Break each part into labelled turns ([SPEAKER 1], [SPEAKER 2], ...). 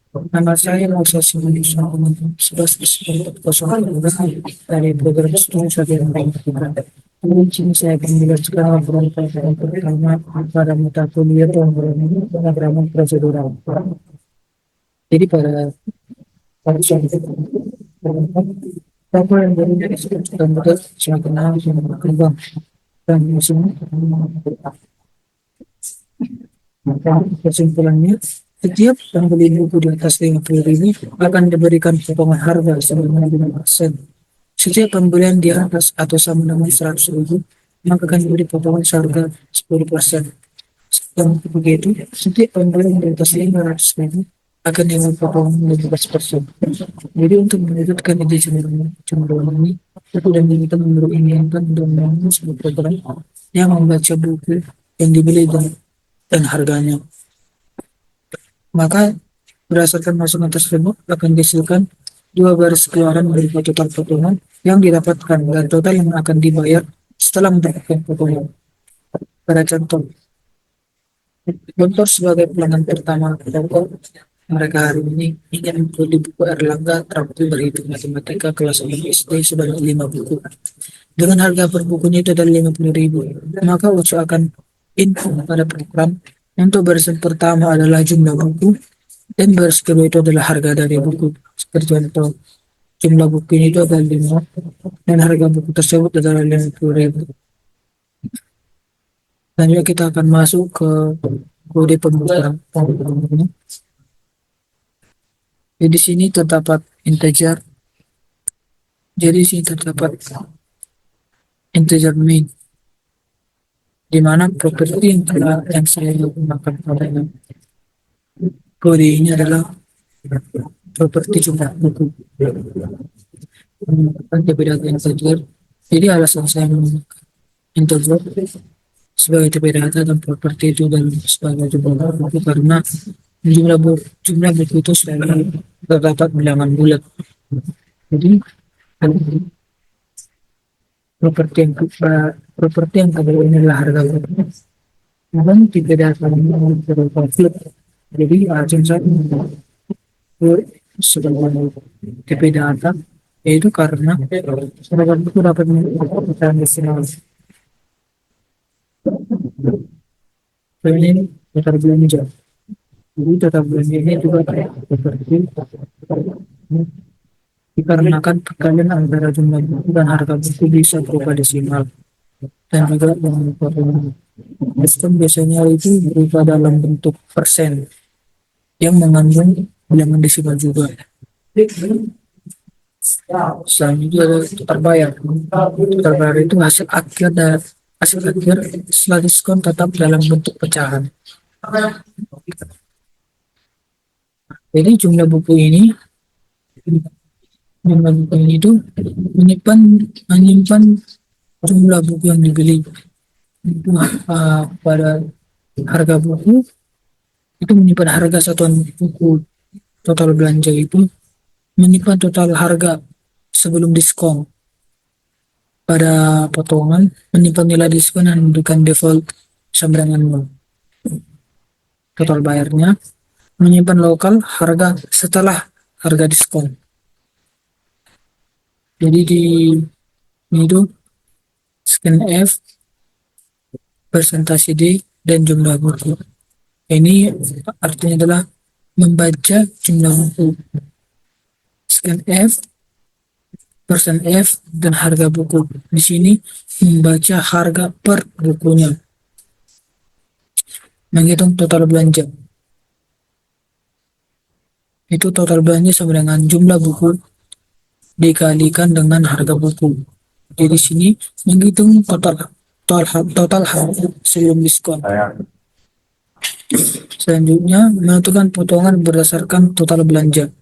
[SPEAKER 1] Nama saya Musa Simanjusan, 11 dari program studi saya yang Mungkin saya akan menjelaskan beberapa pertama pada mata kuliah pemrograman prosedural. Jadi pada saat itu, apa yang dari komputer semakin lama semakin berkembang dan musim maka kesimpulannya, setiap pembeli buku di atas 50.000 akan diberikan potongan harga sebesar 5%. Setiap pembelian di atas atau sama dengan 100.000, maka akan diberi potongan harga 10%. Dan begitu, setiap pembelian di atas 500.000 akan diberi potongan 15%. Jadi untuk menunjukkan ide cenderung ini, aku dan kita menginginkan untuk membangun sebuah program yang membaca buku yang dibeli dan harganya. Maka berdasarkan masukan tersebut akan dihasilkan dua garis keluaran berupa total potongan yang didapatkan dan total yang akan dibayar setelah mendapatkan potongan. Pada contoh, Gontor sebagai pelanggan pertama Telkom, mereka hari ini ingin membeli buku Erlangga Traktir Berhitung Matematika kelas 6 SD sebanyak 5 buku. Dengan harga per bukunya itu adalah 50.000, maka UCO akan info pada program untuk barisan pertama adalah jumlah buku dan baris kedua itu adalah harga dari buku. Seperti contoh, jumlah buku ini itu adalah 5 dan harga buku tersebut adalah 50.000. Dan juga kita akan masuk ke kode pembukaan. Jadi di sini terdapat integer. Jadi di sini terdapat integer main, di mana properti yang saya gunakan pada kode ini adalah properti jumlah buku. Menggunakan tipe data integer. Jadi alasan saya menggunakan integer sebagai tipe data dan properti itu dan sebagai jumlah buku karena jumlah buku itu selalu terdapat bilangan bulat. Jadi properti yang kedua ini adalah harga buku. Dan tipe data ini berupa flip. Jadi asing saya sebagai tipe data yaitu karena harga buku dapat menjadi decimal. Ini total belanja. Jadi total belanja ini juga seperti dikarenakan perkalian antara jumlah buku dan harga buku bisa berupa desimal dan juga yang sistem biasanya itu berupa dalam bentuk persen yang mengandung bilangan desimal juga. Selanjutnya ada total bayar. Total bayar itu hasil akhir setelah diskon tetap dalam bentuk pecahan. Jadi jumlah buku ini itu menyimpan jumlah buku yang dibeli. Pada harga buku itu menyimpan harga satuan buku. Total belanja itu menyimpan total harga sebelum diskon. Pada potongan menyimpan nilai diskon dan memberikan default sambaran 0. Total bayarnya menyimpan lokal harga setelah harga diskon. Jadi di itu scan F, persentase D, dan jumlah buku. Ini artinya adalah membaca jumlah buku. Scan F, persen F, dan harga buku. Di sini membaca harga per bukunya. Menghitung total belanja. Itu total belanja sama dengan jumlah buku dikalikan dengan harga buku. Jadi di sini menghitung total harga sebelum diskon. Selanjutnya menentukan potongan berdasarkan total belanja.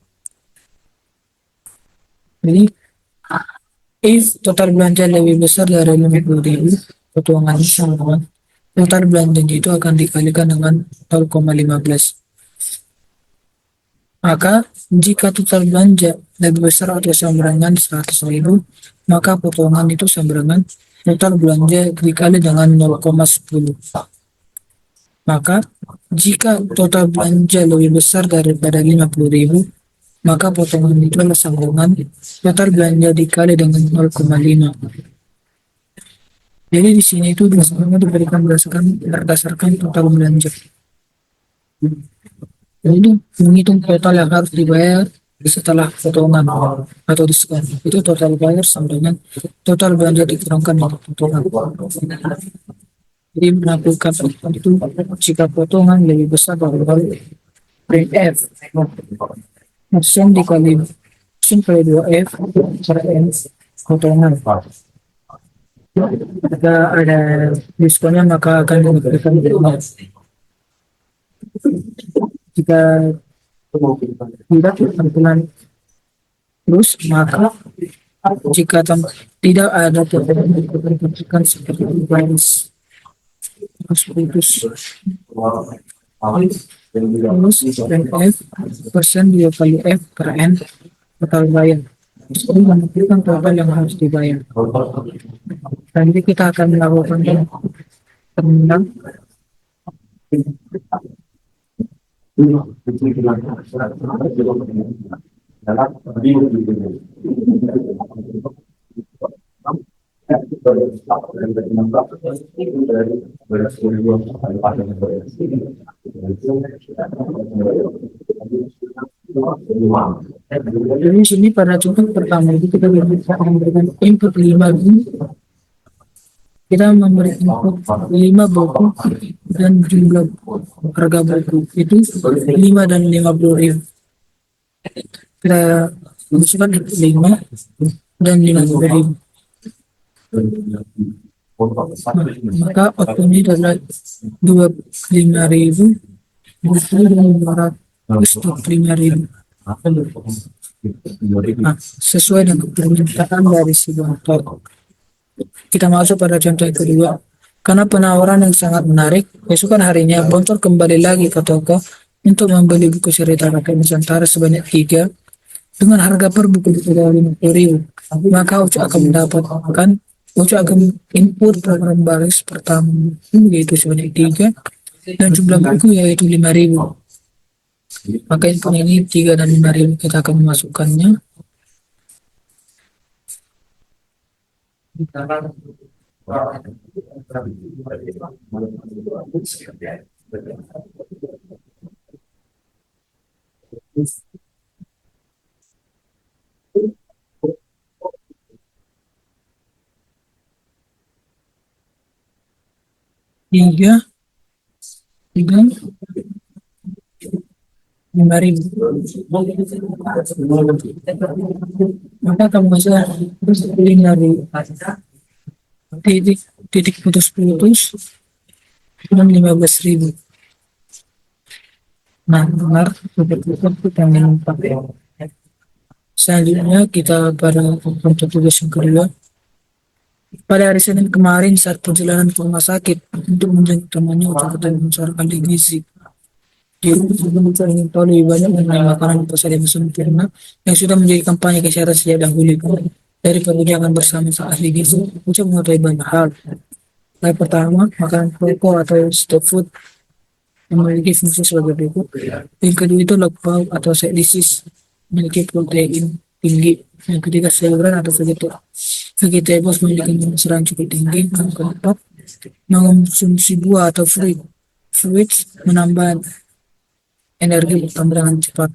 [SPEAKER 1] Jadi if total belanja lebih besar dari 50.000, potongan sama total belanjanya itu akan dikalikan dengan 0,15. Maka jika total belanja lebih besar atau sama dengan 100.000, maka potongan itu sama dengan total belanja dikali dengan 0,10. Maka jika total belanja lebih besar daripada 50.000, maka potongan itu adalah sama dengan total belanja dikali dengan 0,5. Jadi di sini itu biasanya diberikan berdasarkan total belanja. Jadi menghitung total yang harus dibayar setelah potongan atau diskon. Itu total bayar sama dengan total belanja dikurangkan dari potongan. Jadi melakukan itu jika potongan lebih besar dari F F dikali F kali 2F per N potongan. Jika ada diskonnya maka akan diberikan bonus. Jika tidak tampilan terus maka jika tidak ada potongan diberikan seperti bonus putus bonus dan F persen 2 kali F per N total bayar. Jadi menentukan total yang harus dibayar. Nanti kita akan melakukan terminal. Jadi di sini pada contoh pertama itu kita memberikan input 5 ini, kita memberi input 5 buku dan jumlah harga buku itu 5 dan 50.000. Kita masukkan 5 dan 50.000. Maka outputnya adalah 25.000 dan 225.000. Nah, sesuai dengan permintaan dari si motor. Kita masuk pada contoh yang kedua. Karena penawaran yang sangat menarik, keesokan harinya Bontor kembali lagi ke toko untuk membeli buku cerita rakyat Nusantara sebanyak 3 dengan harga per buku 50.000. Maka Ucu akan input program baris pertama yaitu sebanyak 3 dan jumlah buku yaitu 5.000. Maka input ini 3 dan 5.000 kita akan memasukkannya. Tiga 5.000. Maka kamu bisa pilih dari titik putus-putus dan 15.000. Nah, benar seperti itu yang pakai. Selanjutnya kita pada contoh tugas yang kedua. Pada hari Senin kemarin saat perjalanan ke rumah sakit untuk menjenguk temannya untuk ketemu seorang ahli gizi. Dia ingin tahu lebih banyak mengenai makanan pasar yang sempurna yang sudah menjadi kampanye kesehatan sejak dahulu. Dari perbincangan bersama sang ahli gizi, Uca mengetahui banyak hal. Yang pertama, makanan pokok atau stop food yang memiliki fungsi sebagai berikut. Yang kedua itu lauk atau side dishes memiliki protein tinggi. Yang ketiga, sayuran atau vegetables memiliki serat cukup tinggi. Yang keempat, mengonsumsi buah atau fruits menambah energi bertambah dengan cepat.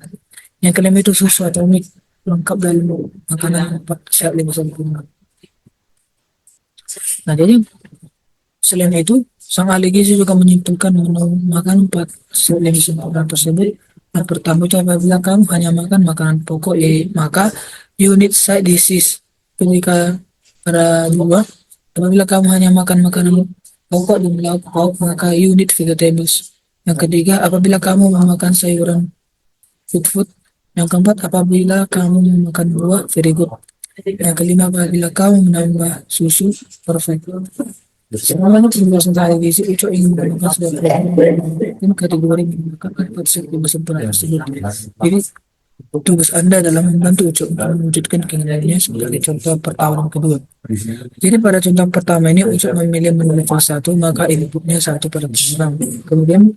[SPEAKER 1] Yang kelima itu susu atau mie lengkap dalam makanan 4 sehat 5 sempurna. Nah, jadi selain itu sang ahli gizi juga menyimpulkan makanan 4 sehat 5 sempurna tersebut. Yang pertama itu apabila kamu hanya makan makanan pokok maka unit side dishes. Ketika pada dua, apabila kamu hanya makan makanan pokok dan lauk pauk maka unit vegetables. Yang ketiga, apabila kamu memakan sayuran food. Yang keempat, apabila kamu memakan buah, very good. Yang kelima, apabila kamu menambah susu, perfect. Semuanya penjelasan saya gizi Uco ingin memberikan sebuah kategori menggunakan konsep sempurna tersebut. Jadi tugas Anda dalam membantu Uco untuk mewujudkan keinginannya sebagai contoh pertawaran kedua. Jadi pada contoh pertama ini untuk memilih menu level 1 maka inputnya satu pada program. Kemudian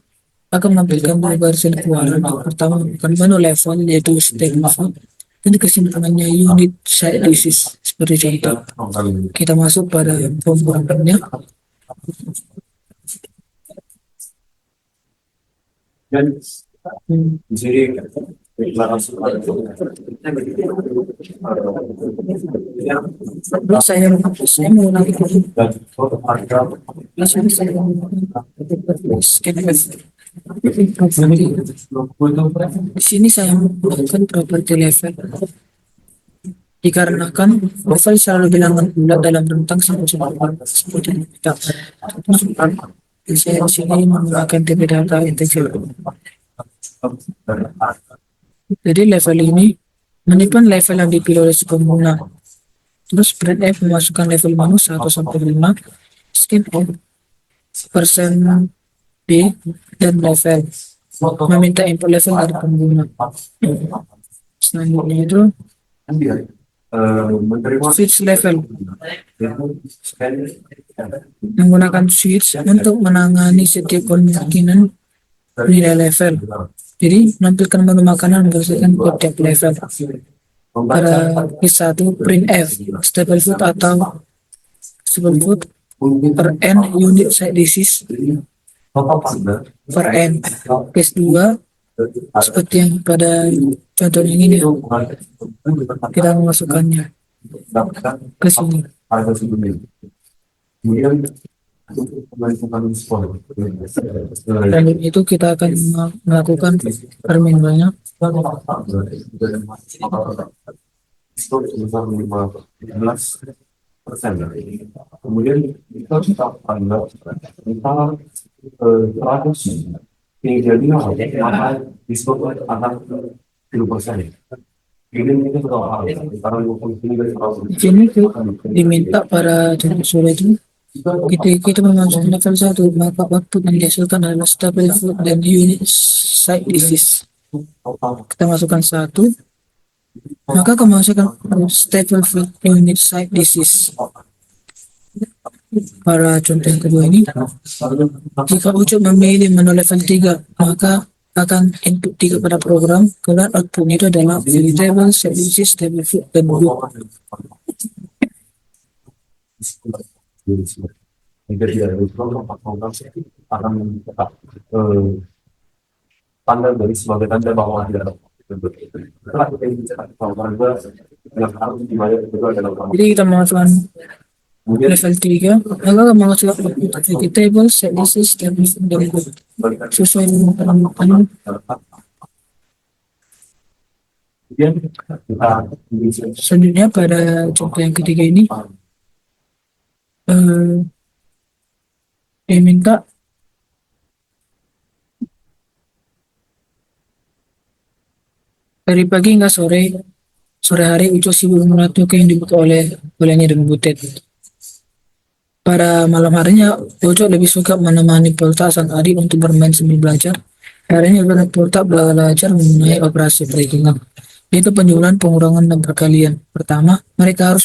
[SPEAKER 1] akan menampilkan dua baris keluaran. Pertama menemukan menu level yaitu step level dan kesimpulannya unit site disease. Seperti contoh kita masuk pada pemrogramannya. Lalu saya mengulangi langsung saya scan. Di sini saya menggunakan property level dikarenakan level selalu bilangan bulat dalam rentang 1 sampai 4 seperti yang kita masukkan. Saya di sini menggunakan TP data integer. Jadi level ini menyimpan level yang dipilih oleh si pengguna. Terus printf memasukkan level menu 1 sampai 5, skip persen B dan level, meminta input level dari pengguna. Selanjutnya itu switch level, menggunakan switch untuk menangani setiap kemungkinan nilai level. Jadi menampilkan menu makanan berdasarkan kode tiap level. Pada case 1 printf staple food atau staple food per n unit site disease per n. Case 2 seperti yang pada contoh yang ini kita memasukkannya ke sini. Dan itu kita akan melakukan permintaannya.
[SPEAKER 2] Kemudian kita traduksi yang jadi maka diskon akan 10%.
[SPEAKER 1] Di sini diminta para jenis sore itu kita memasukkan level 1 maka waktu yang dihasilkan adalah stable food dan unit site disease. Kita masukkan 1 maka kemasukan stable food unit site disease. Para contoh yang kedua ini, jika ucup memilih menu level 3 maka akan input 3 pada program, kemudian outputnya itu adalah vegetable, site disease, stable food, dan group.
[SPEAKER 2] Akan tanda dari sebagai tanda bahwa tidak ada.
[SPEAKER 1] Jadi kita masukkan level 3 maka masukkan vegetable, site disease, stable food, dan group sesuai dengan penampilan. Selanjutnya pada contoh yang ketiga ini dia minta dari pagi hingga sore hari Uco sibuk mengatur yang dibuka olehnya dengan Butet. Pada malam harinya Uco lebih suka menemani Polta sang adik untuk bermain sambil belajar. Hari ini Polta belajar mengenai operasi perhitungan, yaitu penjualan, pengurangan, dan perkalian. Pertama, mereka harus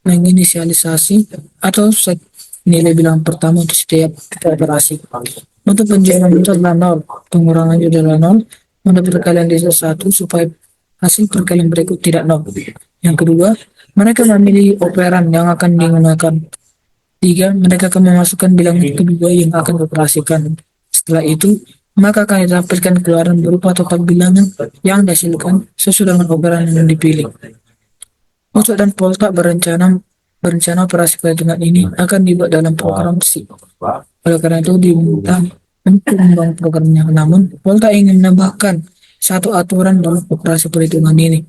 [SPEAKER 1] menginisialisasi atau set nilai bilangan pertama untuk setiap operasi. Untuk penjualan itu adalah 0, pengurangan itu adalah 0, untuk perkalian itu 1 supaya hasil perkalian berikut tidak 0. Yang kedua, mereka memilih operan yang akan digunakan. 3, mereka akan memasukkan bilangan kedua yang akan dioperasikan. Setelah itu, maka akan ditampilkan keluaran berupa total bilangan yang dihasilkan sesuai dengan operan yang dipilih. Uco dan Polta berencana operasi perhitungan ini akan dibuat dalam program C. Oleh karena itu diminta untuk membangun programnya. Namun, Polta ingin menambahkan satu aturan dalam operasi perhitungan ini,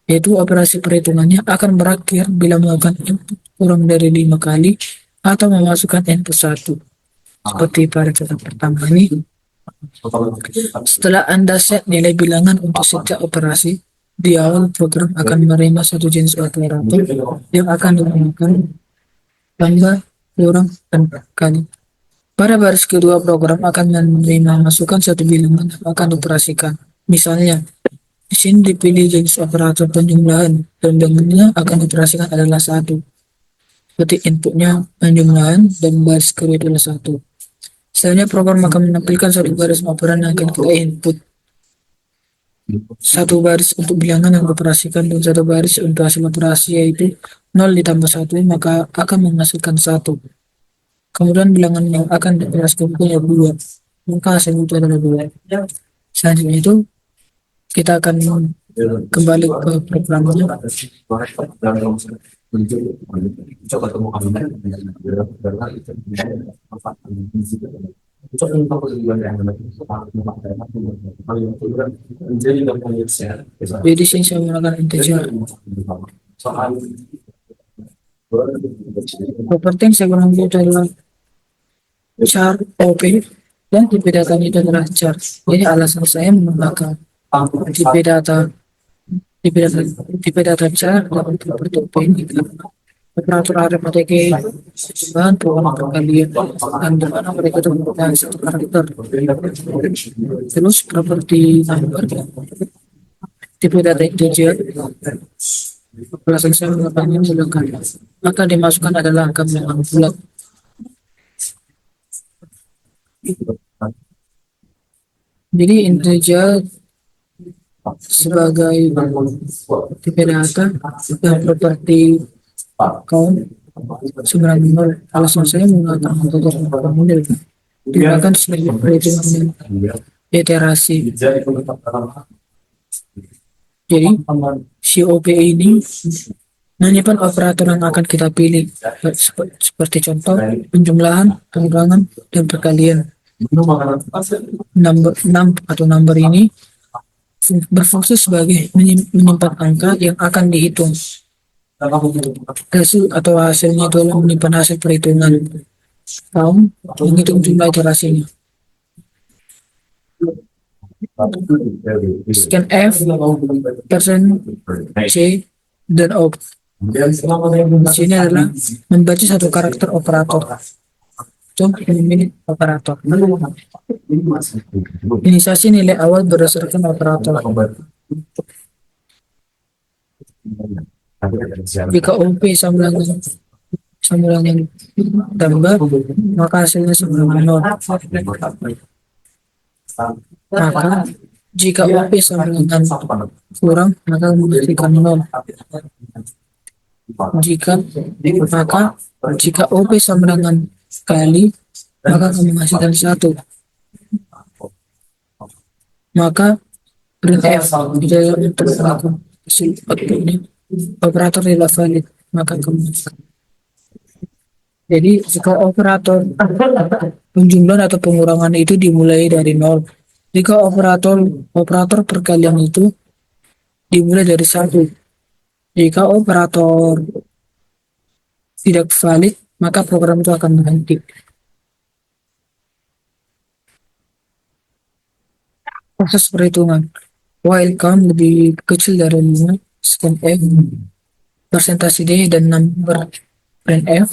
[SPEAKER 1] yaitu operasi perhitungannya akan berakhir bila melakukan input kurang dari 5 kali atau memasukkan input 1. Seperti pada contoh pertama ini, setelah Anda set nilai bilangan untuk setiap operasi, di awal program akan menerima satu jenis operator yang akan digunakan tambah, kurang, dan kali. Pada baris kedua program akan menerima masukan satu bilangan yang akan dioperasikan. Misalnya, Di sini dipilih jenis operator penjumlahan dan dengannya akan dioperasikan adalah satu. Seperti inputnya penjumlahan dan baris kedua adalah satu. Selanjutnya program akan menampilkan satu baris operan yang akan kita input. Satu baris untuk bilangan yang dioperasikan dan satu baris untuk hasil operasi, yaitu 0 ditambah 1 maka akan menghasilkan 1. Kemudian bilangan yang akan dioperasikan punya 2, maka hasilnya itu adalah 2. Selanjutnya itu kita akan kembali ke programnya.
[SPEAKER 2] Coba temukan
[SPEAKER 1] Jadi sini saya menggunakan integer. Properti yang saya gunakan itu adalah char OP dan tipe data itu adalah char. Jadi alasan saya menggunakan tipe data char dapat properti OP ini karena operator arithmetic bahan pengulangan perkalian dan di mana mereka itu menggunakan satu karakter. Terus properti number tipe data integer. Alasan saya menggunakannya menggunakan maka dimasukkan adalah angka bilangan bulat. Jadi integer sebagai tipe data dan properti count 90. Alasan saya menggunakan integer model digunakan sebagai perhitungan iterasi. Jadi COP ini menyimpan operator yang akan kita pilih seperti contoh penjumlahan, pengurangan, dan perkalian. Number ini berfungsi sebagai menyimpan angka yang akan dihitung. Hasilnya itu adalah menyimpan hasil perhitungan. Menghitung jumlah iterasinya. Scan F, persen C, dan O. Di sini adalah membaca satu karakter operator. Contoh memilih operator. Inisiasi nilai awal berdasarkan operator. Jika OP sama dengan tambah, maka hasilnya sama dengan 0. Maka jika OP sama dengan kurang, maka menghasilkan 0. Jika OP sama dengan kali, maka akan menghasilkan 1. Maka printf itu untuk melakukan hasil output ini operator tidak valid, maka kemudian. Jadi jika operator penjumlahan atau pengurangan itu dimulai dari 0, jika operator perkalian itu dimulai dari 1, jika operator tidak valid, maka program itu akan berhenti. Proses perhitungan while count lebih kecil dari 5, scan F, persentase D, dan number printf,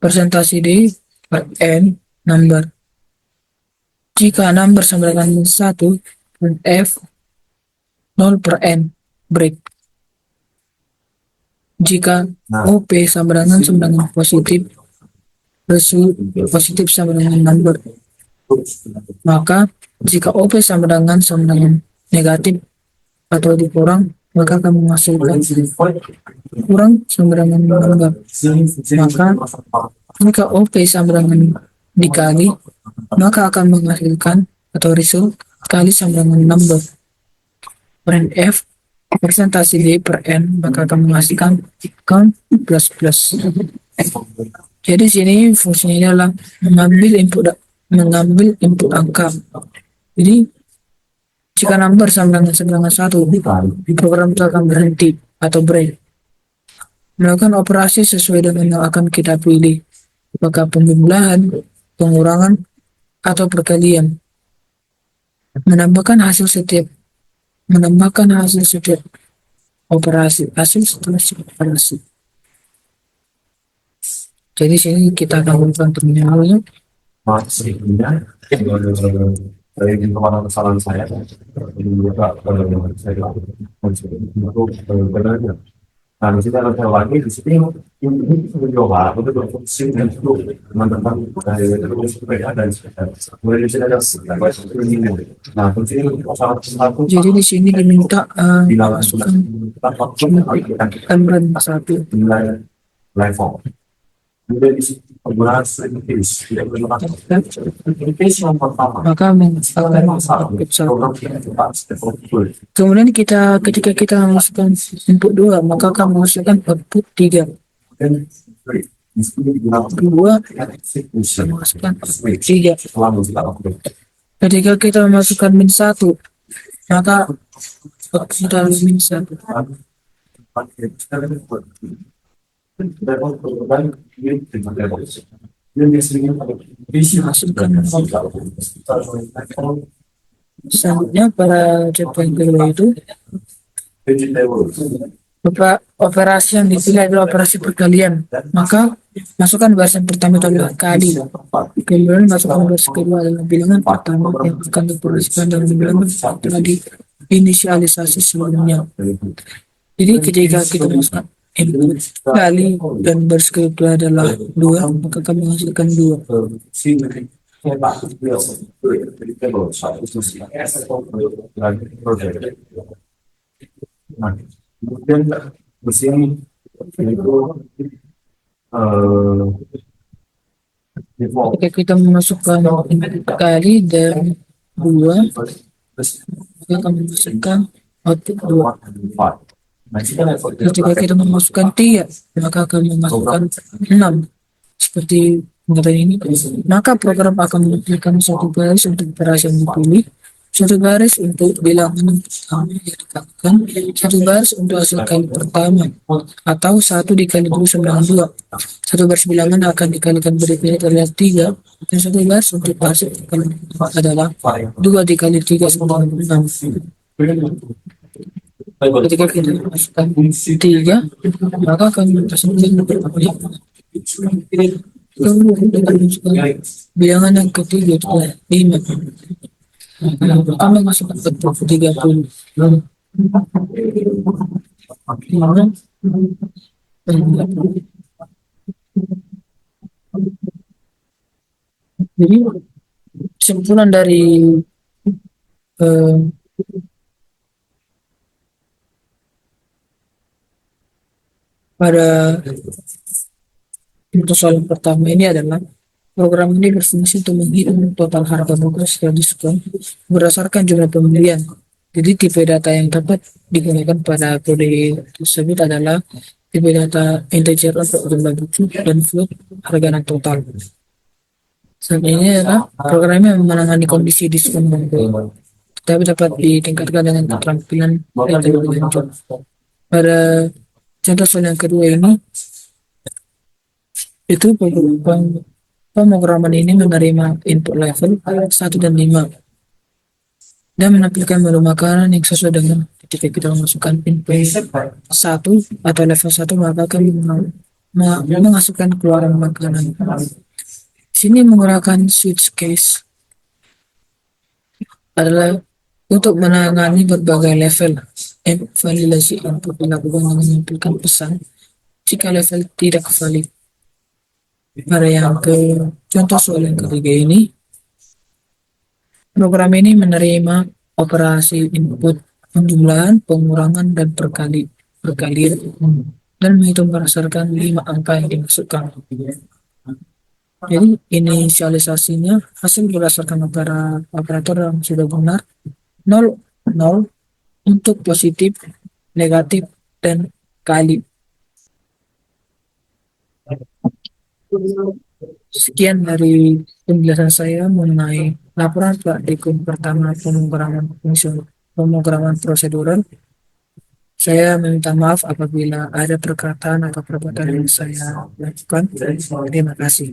[SPEAKER 1] persentase D per N number. Jika number sama dengan 1, printf 0 per N break. Jika OP sama dengan positif, positif sama dengan number, maka jika OP sama dengan negatif atau dikurang, maka akan menghasilkan kurang sama dengan number. Maka jika OP sama dengan dikali, maka akan menghasilkan atau result kali sama dengan number. Printf persentase D per N maka akan menghasilkan count plus plus. Jadi sini fungsinya adalah mengambil input angka. Jadi jika number sama dengan 1, program itu akan berhenti atau break. Melakukan operasi sesuai dengan yang akan kita pilih, apakah penjumlahan, pengurangan, atau perkalian. Menambahkan hasil setiap operasi, hasil setelah operasi. Jadi sini kita akan melakukan terminalnya.
[SPEAKER 2] dari kemana kesalahan saya juga saya lakukan untuk benar. Nah, di sini ada lagi di sini ini mencoba untuk berfungsi untuk teman-teman dari terus sepeda dan sepeda. Kemudian di sini ada ini. Nah, di sini salah satu
[SPEAKER 1] Jadi di sini diminta
[SPEAKER 2] dilakukan
[SPEAKER 1] tambahan satu.
[SPEAKER 2] nilai level. Kemudian di sini penggunaan stringitis tidak menggunakan stringitis yang pertama.
[SPEAKER 1] Maka
[SPEAKER 2] Satu program
[SPEAKER 1] satu.
[SPEAKER 2] yang cepat step of good.
[SPEAKER 1] Kemudian ketika kita masukkan input 2, maka akan menghasilkan output 3.
[SPEAKER 2] Dan di sini digunakan
[SPEAKER 1] 2
[SPEAKER 2] execution
[SPEAKER 1] memasukkan
[SPEAKER 2] switch
[SPEAKER 1] 3.
[SPEAKER 2] setelah kita lakukan.
[SPEAKER 1] Ketika kita memasukkan min 1, maka output dari min 1. Selanjutnya pada step yang kedua itu operasi yang dipilih adalah operasi perkalian. Maka masukkan baris yang pertama itu adalah kali. Kemudian masukkan baris kedua adalah bilangan pertama yang akan diproduksikan dengan bilangan telah diinisialisasi sebelumnya. Jadi ketika kita masukkan input kali dan baris kedua adalah 2, maka akan menghasilkan 2.
[SPEAKER 2] Nah, kemudian di sini itu eh default
[SPEAKER 1] Ketika kita memasukkan input kali dan 2, maka akan menghasilkan output 2.
[SPEAKER 2] Nah, jika level
[SPEAKER 1] Ketika kita memasukkan 3, maka akan memasukkan 6. Seperti pengertian ini, maka program akan menampilkan satu baris untuk operasi yang dipilih, satu baris untuk bilangan yang pertama yang dikalikan, satu baris untuk hasil kali pertama, atau 1 dikali 2 sama dengan 2. Satu baris bilangan akan dikalikan berikutnya terlihat 3, dan satu baris untuk hasil kali adalah 2 dikali 3 sama dengan 6. Ketika kita masukkan 3, maka akan menghasilkan bilangan yang ketiga itu 5. Kami masukkan output 30. Jadi kesimpulan dari eh, pada untuk soal pertama ini adalah program ini berfungsi untuk menghitung total harga buku setelah diskon berdasarkan jumlah pembelian. Jadi tipe data yang dapat digunakan pada kode tersebut adalah tipe data integer untuk jumlah buku dan float harga dan total. Saat ini adalah programnya menangani kondisi diskon buku, tapi dapat ditingkatkan dengan keterampilan yang lebih lanjut. Pada contoh soal yang kedua ini, itu pemrograman ini menerima input level 1 dan 5 dan menampilkan menu makanan yang sesuai dengan ketika kita memasukkan input 1 atau level 1, maka akan menghasilkan keluaran makanan. Sini menggunakan switch case adalah untuk menangani berbagai level. Validasi input dilakukan dengan menampilkan pesan jika level tidak valid. Pada yang contoh soal yang ketiga ini, program ini menerima operasi input penjumlahan, pengurangan, dan perkalian dan menghitung berdasarkan 5 angka yang dimasukkan. Jadi inisialisasinya hasil berdasarkan operator yang sudah benar 0, 0 untuk positif, negatif, dan kali. Sekian dari penjelasan saya mengenai laporan praktikum pertama pemrograman prosedural. Saya meminta maaf apabila ada perkataan atau perbuatan yang saya lakukan. Terima kasih.